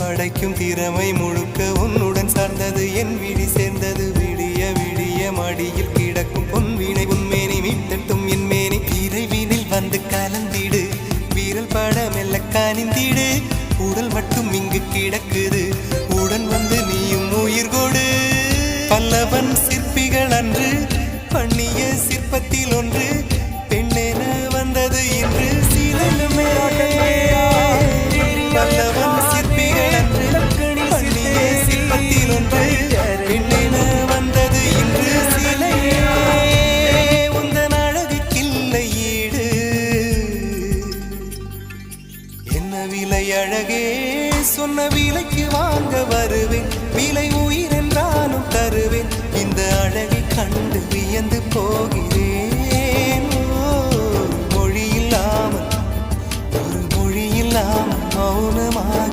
படைக்கும் திறமை முழுக்க உன்னுடன் சார்ந்தது என் விழி சேர்ந்தது விடிய விடிய மடியில் கிடக்கும் பொன்வினை உன்மேனி மீட்டட்டும் என் மேனி இறைவினில் வந்து கலந்திடு வீரல் பட மெல்ல காணிந்திடு உடல் மட்டும் இங்கு கிடக்குது உடன் வந்து நீயும் உயிர் கொடு பல்லவன் சிற்பிகள் அன்று பண்ணிய சிற்பத்தில் ஒன்று பெண்ணென வந்தது இன்று சிலையுமே பல்லவன் சிற்பிகள் அன்று பண்ணிய சிற்பத்தில் ஒன்று பெண்ணென வந்தது இன்று சிலையே உந்தன் அழகுக்கில்லை ஈடு என்ன விலை அழகே சொன்ன விலைக்கு வாங்க வருவேன் விலை உயிர் என்றாலும் தருவேன் இந்த அழகை கண்டு வியந்து போகிறேன் ஒரு மொழி இல்லாமல் மௌனமாக